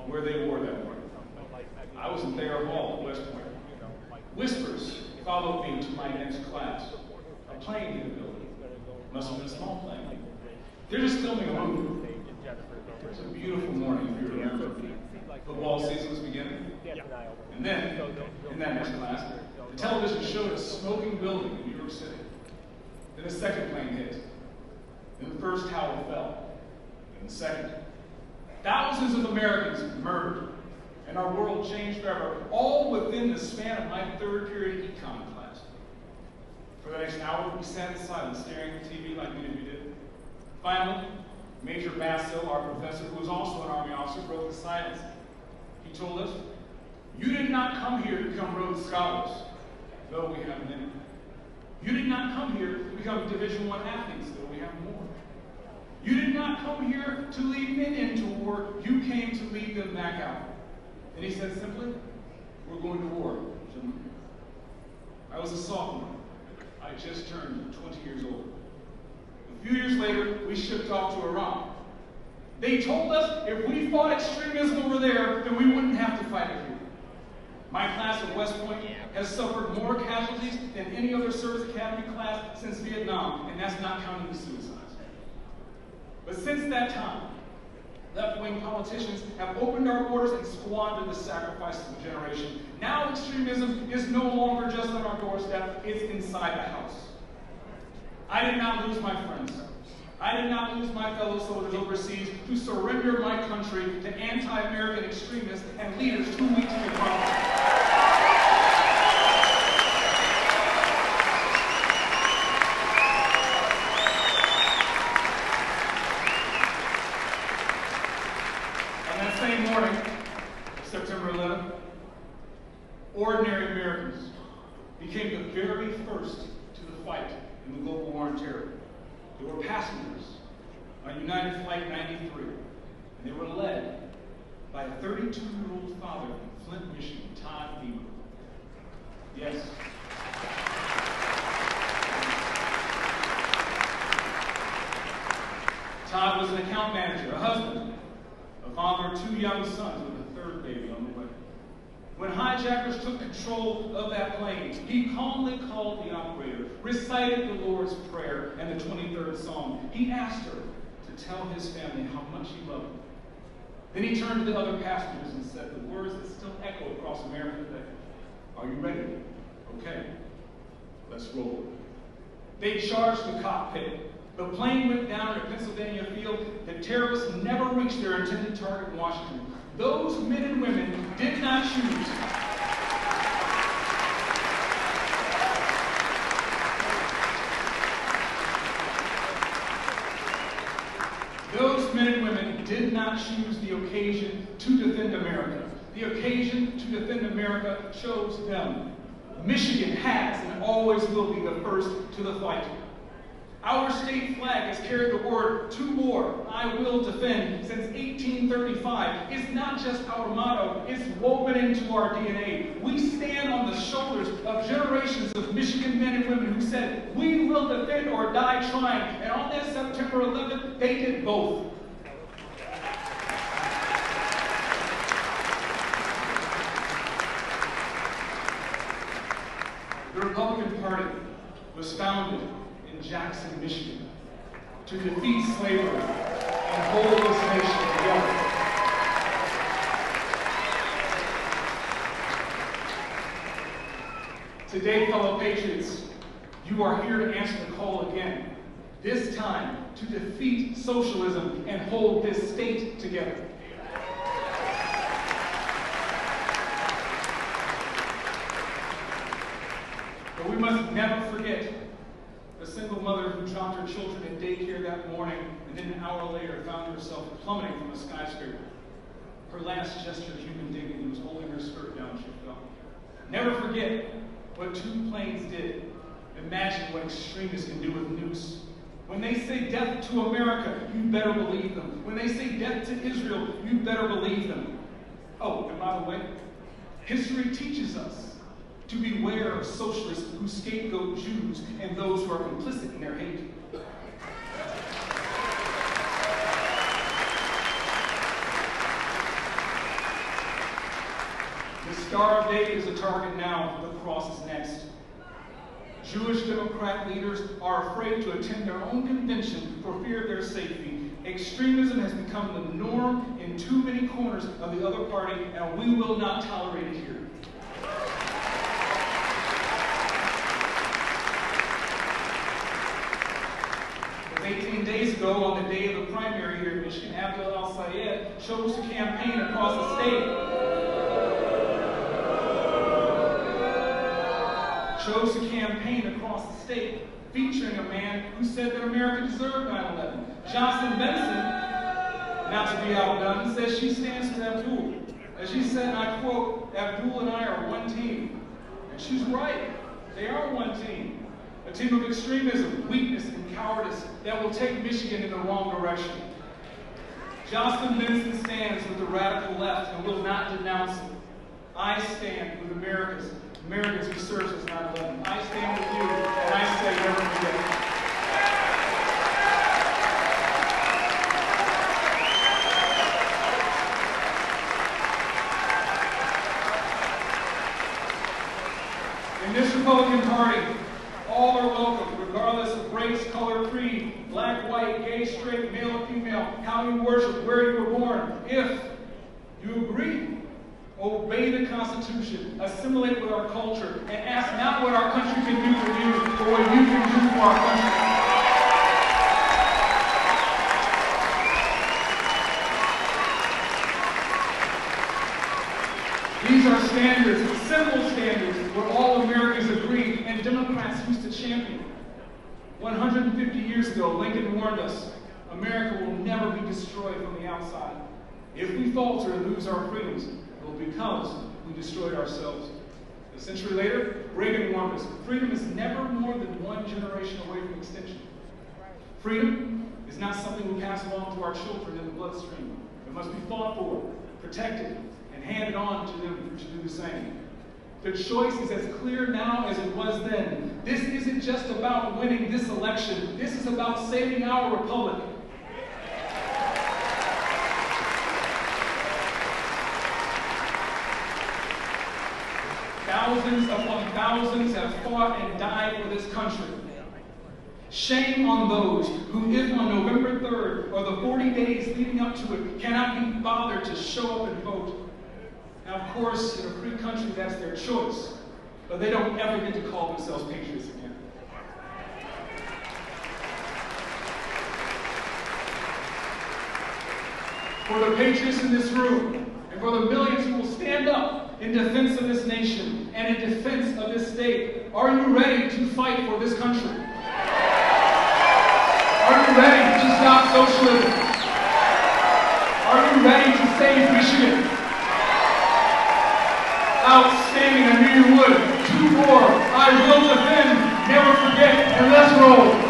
on where they were that morning. I was in Thayer Hall at West Point. Whispers followed me to my next class. A plane hit the building. Must have been a small plane. They're just filming a movie. It was a beautiful morning if you remember. Football season was beginning. And then, in that next class, the television showed a smoking building in New York City. Then a second plane hit. Then the first tower fell. Then the second. Thousands of Americans murdered. And our world changed forever, all within the span of my third period econ class. For the next hour, we sat in silence, staring at the TV like many of you did. Finally, Major Basso, our professor, who was also an Army officer, broke the silence. He told us, "You did not come here to become Rhodes Scholars, though we have many. You did not come here to become Division I athletes, though we have more. You did not come here to lead men into war, you came to lead them back out." And he said simply, "We're going to war, gentlemen." I was a sophomore. I just turned 20 years old. A few years later, we shipped off to Iraq. They told us if we fought extremism over there, then we wouldn't have to fight it here. My class at West Point has suffered more casualties than any other service academy class since Vietnam, and that's not counting the suicides. But since that time, left-wing politicians have opened our borders and squandered the sacrifices of a generation. Now extremism is no longer just on our doorstep, it's inside the house. I did not lose my friends. I did not lose my fellow soldiers overseas to surrender my country to anti-American extremists and leaders too weak to confront them. Morning, September 11th, ordinary Americans became the very first to the fight in the global war on terror. They were passengers on United Flight 93, and they were led by a 32-year-old father in Flint, Michigan, Todd Beamer. Yes. Todd was an account manager, a husband, a father of 2 young sons with a third baby on the way. When hijackers took control of that plane, he calmly called the operator, recited the Lord's Prayer and the 23rd Psalm. He asked her to tell his family how much he loved them. Then he turned to the other passengers and said the words that still echo across America today. "Are you ready? Okay, let's roll." They charged the cockpit. The plane went down at Pennsylvania Field. The terrorists never reached their intended target in Washington. Those men and women did not choose. Those men and women did not choose the occasion to defend America. The occasion to defend America chose them. Michigan has and always will be the first to the fight. Our state flag has carried the word "to war, I will defend" since 1835. It's not just our motto, it's woven into our DNA. We stand on the shoulders of generations of Michigan men and women who said, "We will defend or die trying." And on that September 11th, they did both. The Republican Party was founded in Jackson, Michigan, to defeat slavery and hold this nation together. Today, fellow patriots, you are here to answer the call again, this time to defeat socialism and hold this state together. But we must never forget the single mother who dropped her children in daycare that morning and then an hour later found herself plummeting from a skyscraper. Her last gesture of human dignity was holding her skirt down as she fell. Never forget what 2 planes did. Imagine what extremists can do with nukes. When they say death to America, you better believe them. When they say death to Israel, you better believe them. Oh, and by the way, history teaches us to beware of socialists who scapegoat Jews and those who are complicit in their hate. The Star of David is a target now, the cross is next. Jewish Democrat leaders are afraid to attend their own convention for fear of their safety. Extremism has become the norm in too many corners of the other party, and we will not tolerate it here. It was 18 days ago, on the day of the primary here in Michigan, Abdel El-Sayed chose to campaign across the state. Chose to campaign across the state, featuring a man who said that America deserved 9/11. Jocelyn Benson, not to be outdone, says she stands with Abdul. As she said, and I quote, "Abdul and I are one team." And she's right. They are one team. A team of extremism, weakness, and cowardice that will take Michigan in the wrong direction. Jocelyn Benson stands with the radical left and will not denounce it. I stand with Americans who serves as 9/11. I stand with you, and I say never forget. In this Republican Party, all are welcome, regardless of race, color, creed, black, white, gay, straight, male, or female, how you worship, where you were born. If you agree, obey the Constitution, assimilate with our culture, and ask not what our country can do for you, but what you can do for our country. These are standards, simple standards, where all Americans agree, and Democrats used to champion. 150 years ago, Lincoln warned us, America will never be destroyed from the outside. If we falter and lose our freedoms, because we destroyed ourselves. A century later, Reagan warned us, freedom is never more than one generation away from extinction. Freedom is not something we pass along to our children in the bloodstream. It must be fought for, protected, and handed on to them to do the same. The choice is as clear now as it was then. This isn't just about winning this election. This is about saving our republic. Thousands upon thousands have fought and died for this country. Shame on those who, if on November 3rd or the 40 days leading up to it, cannot be bothered to show up and vote. Now, of course, in a free country, that's their choice, but they don't ever get to call themselves patriots again. For the patriots in this room, and for the millions who will stand up in defense of this nation and in defense of this state, are you ready to fight for this country? Are you ready to stop socialism? Are you ready to save Michigan? Outstanding, I knew you would. 2-4, I will defend, never forget, and let's roll.